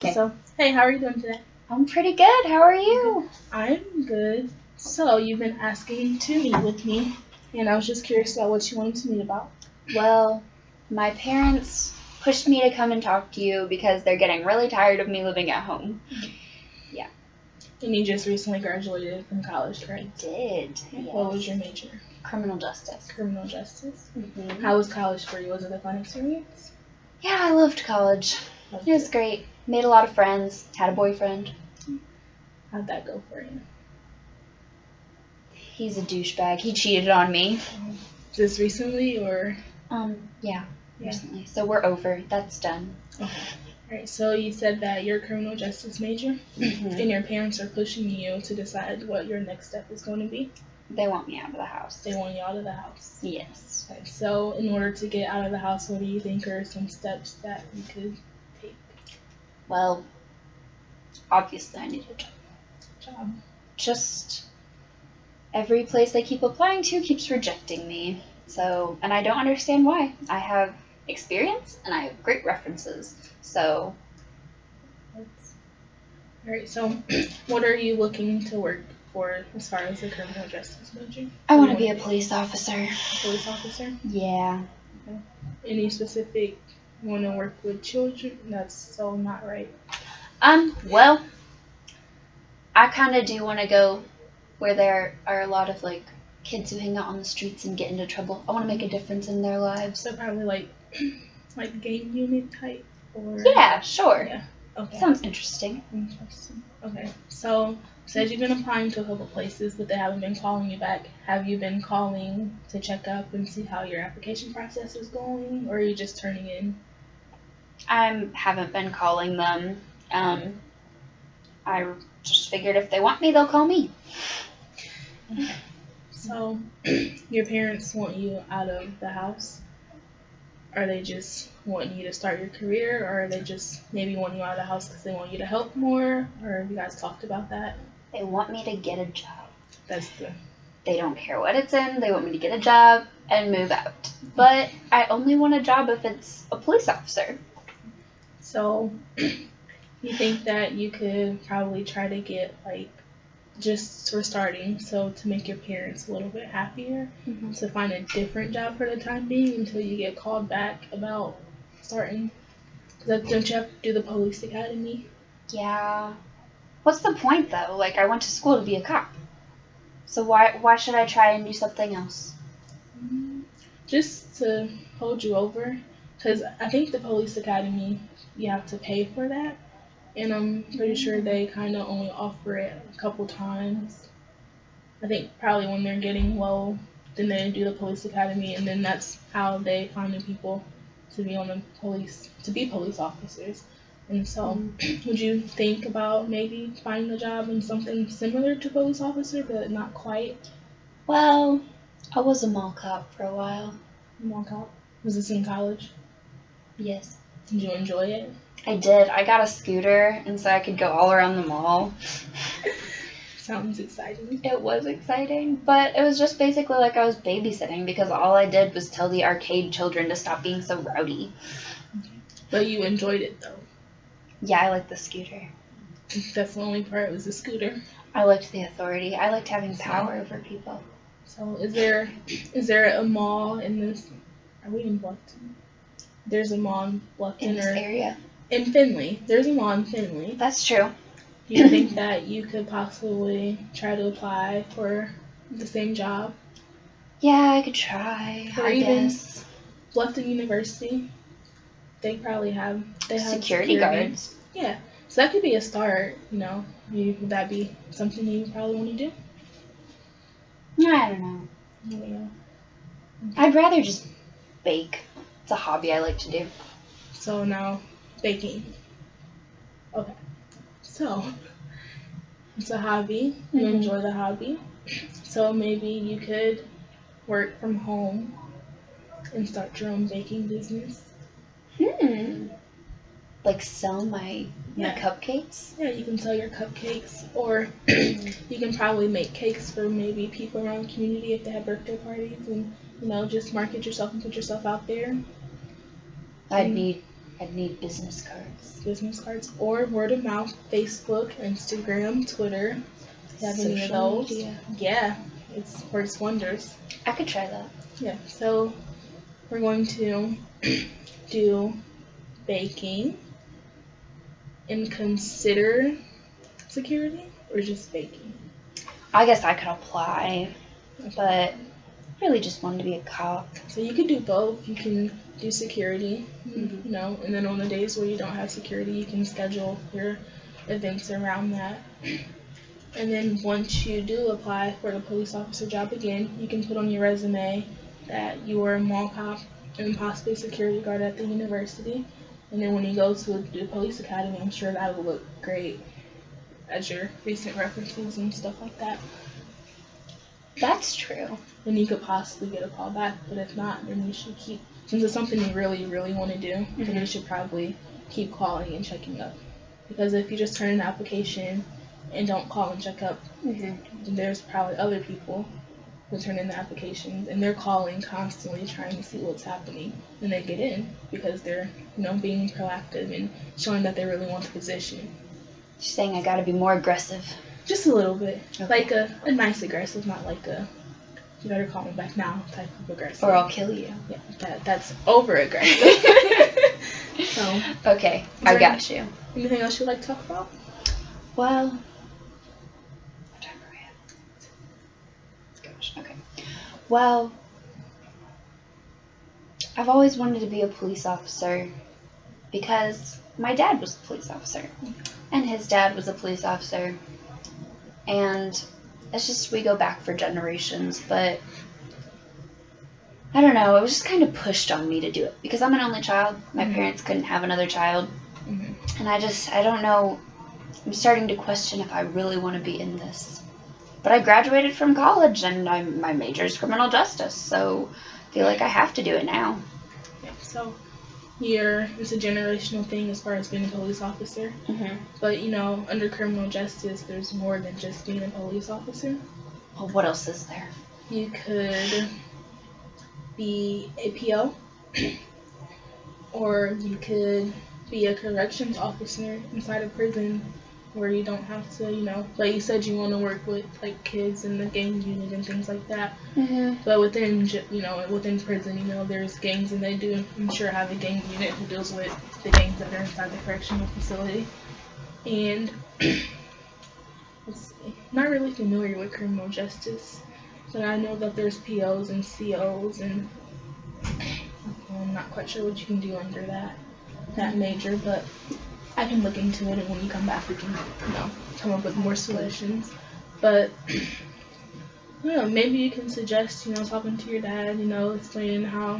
Okay. So, hey, how are you doing today? I'm pretty good. How are you? I'm good. So, you've been asking to meet with me, and I was just curious about what you wanted to meet about. Well, my parents pushed me to come and talk to you because they're getting really tired of me living at home. Yeah. And you just recently graduated from college, right? Did. Yes. What was your major? Criminal justice. Criminal justice. Mm-hmm. How was college for you? Was it a fun experience? Yeah, I loved college. It was great. Made a lot of friends. Had a boyfriend. How'd that go for you? He's a douchebag. He cheated on me. Just recently, or? Yeah, recently. So we're over. That's done. Okay. Alright, so you said that you're a criminal justice major, and your parents are pushing you to decide what your next step is going to be? They want me out of the house. They want you out of the house? Yes. Okay, so in order to get out of the house, what do you think are some steps that you could take? Well, obviously I need a Job. Just every place I keep applying to keeps rejecting me. So, and I don't understand why. I have experience and I have great references. So, Alright, so what are you looking to work for as far as the criminal justice major? I want to be a police officer. A police officer? Yeah. Okay. Any specific, you want to work with children? That's so not right. Well, I kind of do want to go where there are a lot of like kids who hang out on the streets and get into trouble. I want to make a difference in their lives. So probably like gang unit type, or? Yeah, sure. Yeah. Okay. Sounds interesting. Interesting. Okay. So, said you've been applying to a couple places, but they haven't been calling you back. Have you been calling to check up and see how your application process is going, or are you just turning in? I haven't been calling them. I just figured if they want me, they'll call me. Okay. So, your parents want you out of the house? Are they just wanting you to start your career, or are they just maybe wanting you out of the house because they want you to help more, or have you guys talked about that? They want me to get a job. That's the... They don't care what it's in. They want me to get a job and move out. But I only want a job if it's a police officer. So, you think that you could probably try to get, like, just for starting, so to make your parents a little bit happier, to find a different job for the time being until you get called back about starting? Because don't you have to do the police academy? Yeah. What's the point, though? Like, I went to school to be a cop. So why should I try and do something else? Just to hold you over. Because I think the police academy, you have to pay for that. And I'm pretty sure they kind of only offer it a couple times. I think probably when they're getting low, then they do the police academy, and then that's how they find the people to be on the police, to be police officers. And so, would you think about maybe finding a job in something similar to police officer, but not quite? Well, I was a mall cop for a while. Mall cop? Was this in college? Yes. Did you enjoy it? I did. I got a scooter, and so I could go all around the mall. Sounds exciting. It was exciting, but it was just basically like I was babysitting because all I did was tell the arcade children to stop being so rowdy. But you enjoyed it, though? Yeah, I liked the scooter. That's the only part, was the scooter? I liked the authority. I liked having power over people. So is there a mall in this? Are we in Bluffton? There's a mall in Bluffton, in this area. In Findlay. There's a mall in Findlay. That's true. Do you think that you could possibly try to apply for the same job? Yeah, I could try. Or I even guess. Bluffton University. They probably have security guards. Yeah. So that could be a start, you know. Would that be something you probably want to do? I don't know. Yeah. I'd rather just bake. It's a hobby I like to do. So now, baking. Okay. So, it's a hobby. You enjoy the hobby. So maybe you could work from home and start your own baking business. Like sell my cupcakes? Yeah, you can sell your cupcakes, or you can probably make cakes for maybe people around the community if they have birthday parties, and just market yourself and put yourself out there. I'd need I'd need business cards. Business cards or word of mouth, Facebook, Instagram, Twitter. If you have any of Social those? media. Yeah, it works wonders. I could try that. Yeah, so we're going to do baking and consider security, or just baking? I guess I could apply, but really just wanted to be a cop. So you could do both. You can do security, Mhm. you know, and then on the days where you don't have security, you can schedule your events around that. And then once you do apply for the police officer job again, you can put on your resume that you were a mall cop and possibly security guard at the university. And then when you go to the police academy, I'm sure that will look great as your recent references and stuff like that. That's true. Then you could possibly get a call back, but if not, then you should keep, since it's something you really, really want to do, then you should probably keep calling and checking up. Because if you just turn in an application and don't call and check up, then there's probably other people who turn in the applications and they're calling constantly trying to see what's happening, and they get in because they're, you know, being proactive and showing that they really want the position. You're saying I gotta be more aggressive. Just a little bit. Okay. Like a nice aggressive, not like a you better call me back now type of aggressive. Or I'll kill you. Yeah, that's over aggressive. So Okay, I got you. Anything else you'd like to talk about? Well, what time are we at? Gosh, okay. Well, I've always wanted to be a police officer because my dad was a police officer and his dad was a police officer, and it's just we go back for generations, but I don't know, it was just kind of pushed on me to do it because I'm an only child. My parents couldn't have another child, and I don't know, I'm starting to question if I really want to be in this. But I graduated from college and my major is criminal justice, so I feel like I have to do it now. Yeah, so it's a generational thing as far as being a police officer. But, you know, under criminal justice, there's more than just being a police officer. Well, what else is there? You could be a PO, or you could be a corrections officer inside a prison where you don't have to, you know, like you said, you want to work with like kids in the gang unit and things like that. But within prison, you know, there's gangs, and they do, I'm sure, have a gang unit who deals with the gangs that are inside the correctional facility. And let's see, not really familiar with criminal justice, but I know that there's POs and COs, and I'm not quite sure what you can do under that major, but I can look into it, and when you come back, we can, you know, come up with more solutions. But yeah, maybe you can suggest, you know, talking to your dad, you know, explaining how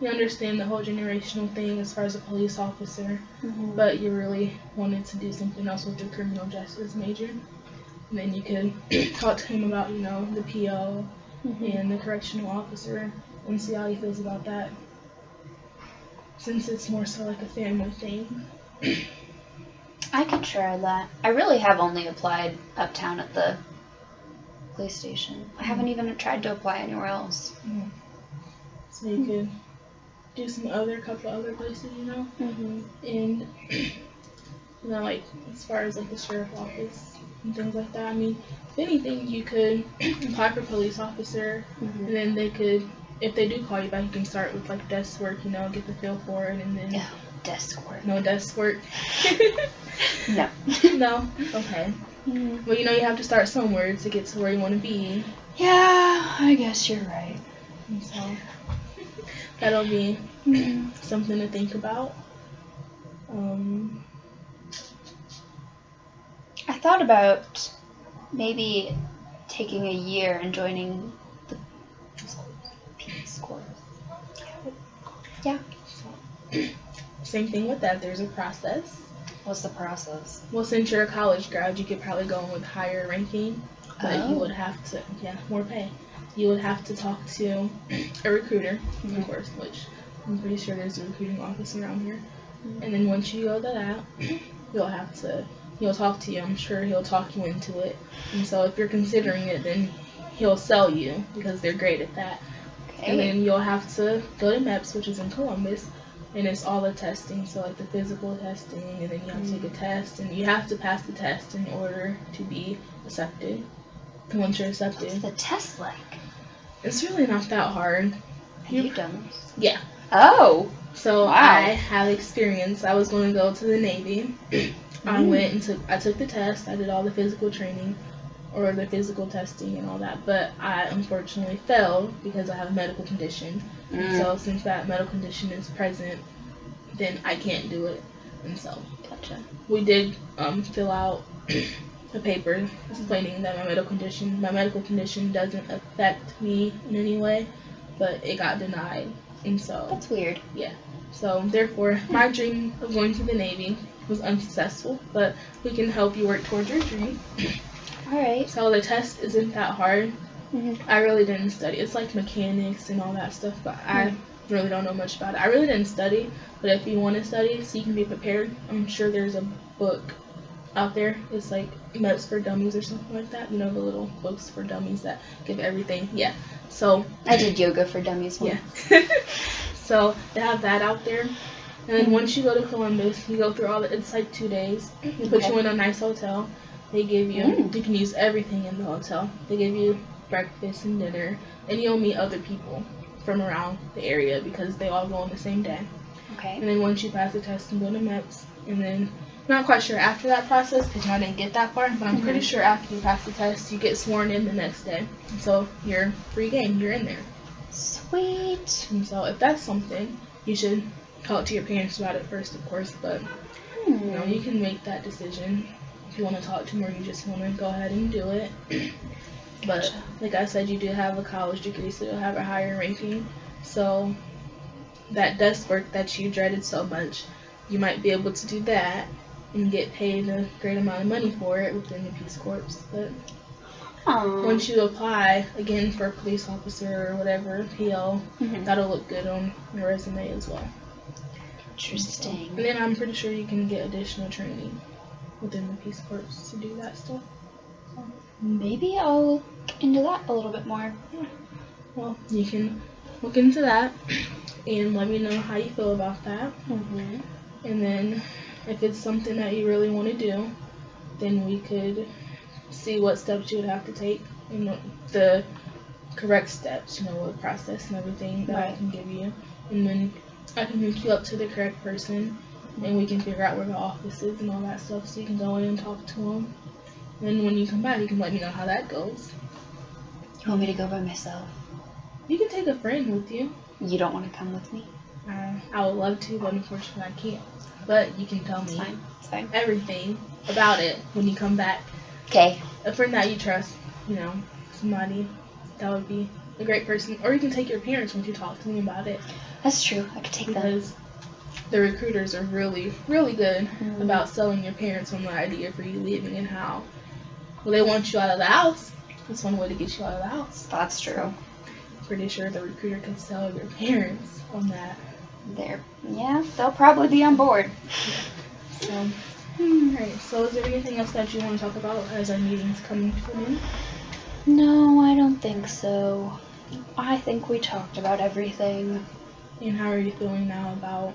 you understand the whole generational thing as far as a police officer, but you really wanted to do something else with your criminal justice major. And then you could talk to him about, you know, the PO and the correctional officer and see how he feels about that, since it's more so like a family thing. I could try that. I really have only applied uptown at the police station. I haven't even tried to apply anywhere else. So you could do couple other places, you know, and you know, like as far as like the sheriff's office and things like that. I mean, if anything, you could apply for police officer, and then they could, if they do call you back, you can start with like desk work, you know, get the feel for it, and then desk work. No desk work. No. No. Okay. Well, you know, you have to start somewhere to get to where you want to be. Yeah, I guess you're right. And so that'll be something to think about. I thought about maybe taking a year and joining the Peace Corps. Yeah. Same thing with that. There's a process. What's the process? Well, since you're a college grad, you could probably go in with higher ranking, but you would have to, more pay. You would have to talk to a recruiter, of course, which I'm pretty sure there's a recruiting office around here. And then once you go to that, he'll talk to you. I'm sure he'll talk you into it. And so if you're considering it, then he'll sell you because they're great at that. Okay. And then you'll have to go to MEPS, which is in Columbus, and it's all the testing. So like the physical testing, and then you have to take a test, and you have to pass the test in order to be accepted. And once you're accepted, What's the test like? it's really not that hard. Have you done this? Yeah. Oh. So Wow. I have experience. I was going to go to the Navy. I went and took the test. I did all the physical training, or the physical testing and all that, but I unfortunately failed because I have a medical condition. So since that medical condition is present, then I can't do it. And so Gotcha. we did fill out a paper explaining that my medical condition doesn't affect me in any way, but it got denied. And so That's weird. yeah. So therefore, my dream of going to the Navy was unsuccessful, but we can help you work towards your dream. Alright. So the test isn't that hard. Mm-hmm. I really didn't study. It's like mechanics and all that stuff, but I really don't know much about it. I really didn't study, but if you want to study so you can be prepared, I'm sure there's a book out there. It's like Meds for Dummies or something like that. You know, the little books for dummies that give everything. Yeah. So I did yoga for dummies once. yeah. So they have that out there. And then once you go to Columbus, you go through all the, it's like 2 days. They put you in a nice hotel. They give you, you can use everything in the hotel. They give you breakfast and dinner, and you'll meet other people from around the area because they all go on the same day. Okay. And then once you pass the test and go to MEPS, and then I'm not quite sure after that process because I didn't get that far, but I'm pretty sure after you pass the test, you get sworn in the next day. And so you're free game. You're in there. Sweet. And so if that's something, you should talk to your parents about it first, of course, but you know, you can make that decision if you want to talk to them or you just want to go ahead and do it. But like I said, you do have a college degree, so you'll have a higher ranking. So that desk work that you dreaded so much, you might be able to do that and get paid a great amount of money for it within the Peace Corps. But once you apply again for a police officer or whatever, PL, that'll look good on your resume as well. Interesting. And then I'm pretty sure you can get additional training within the Peace Corps to do that stuff. So, maybe I'll look into that a little bit more. yeah. Well, you can look into that and let me know how you feel about that. And then if it's something that you really want to do, then we could see what steps you would have to take and the correct steps, you know, what process and everything that I can give you. And then I can hook you up to the correct person and we can figure out where the office is and all that stuff so you can go in and talk to them. And then when you come back, you can let me know how that goes. You want me to go by myself? You can take a friend with you. You don't want to come with me? I would love to, but unfortunately I can't. But you can tell me It's fine. everything about it when you come back. Okay. A friend that you trust, you know, somebody that would be a great person. Or you can take your parents once you talk to them about it. That's true. I could take them. Because the recruiters are really, really good about selling your parents on the idea for you leaving and how, well, they want you out of the house. That's one way to get you out of the house. That's true. So, pretty sure the recruiter can sell your parents on that. Yeah, they'll probably be on board. So, alright, so is there anything else that you want to talk about as our meeting's coming to an end? No, I don't think so. I think we talked about everything. And how are you feeling now about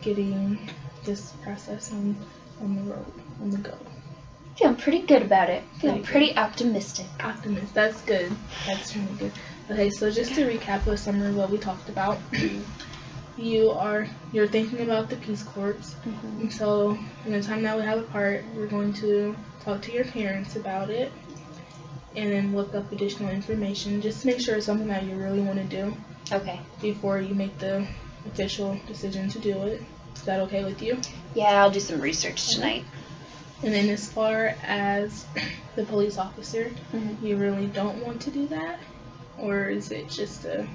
getting this process on the road, on the go? Feeling pretty good about it. Feeling Pretty pretty optimistic. Optimist, that's good. That's really good. Okay, so just to recap a summary of what we talked about. You're thinking about the Peace Corps. And so in the time that we have apart, you're going to talk to your parents about it and then look up additional information. Just make sure it's something that you really want to do. Okay. Before you make the official decision to do it. Is that okay with you? Yeah, I'll do some research tonight. And then as far as the police officer, you really don't want to do that? Or is it just a...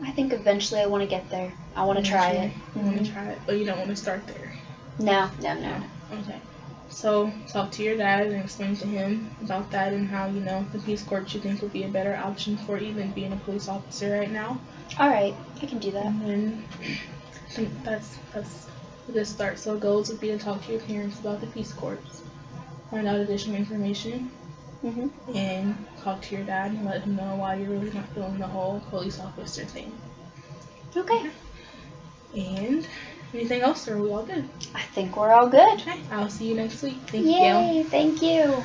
I think eventually I want to get there. I want to try it. You want to try it, but you don't want to start there? No. Okay. So talk to your dad and explain to him about that and how, you know, the Peace Corps you think would be a better option for even being a police officer right now. Alright, I can do that. And then I think that's a good start. So goals would be to talk to your parents about the Peace Corps, find out additional information, and talk to your dad and let him know why you're really not feeling the whole police officer thing. Okay. And anything else, or are we all good? I think we're all good. Okay, I'll see you next week. Thank you. Yay! Thank you.